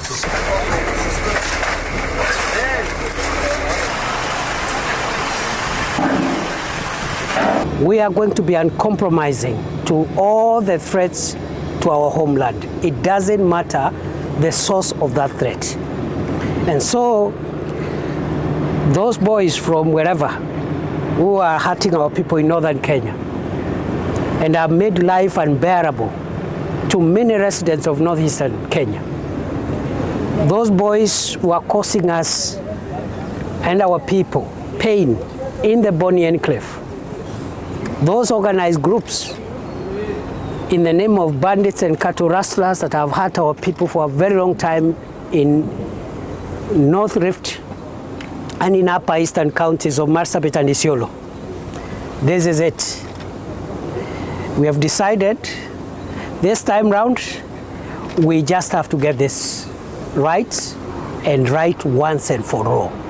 We are going to be uncompromising to all the threats to our homeland. It doesn't matter the source of that threat. And so those boys from wherever who are hurting our people in northern Kenya and have made life unbearable to many residents of northeastern Kenya, those boys who are causing us and our people pain in the Bonny Enclave, those organized groups in the name of bandits and cattle rustlers that have hurt our people for a very long time in North Rift and in upper eastern counties of Marsabit and Isiolo. This is it. We have decided this time round we just have to get this right and right once and for all.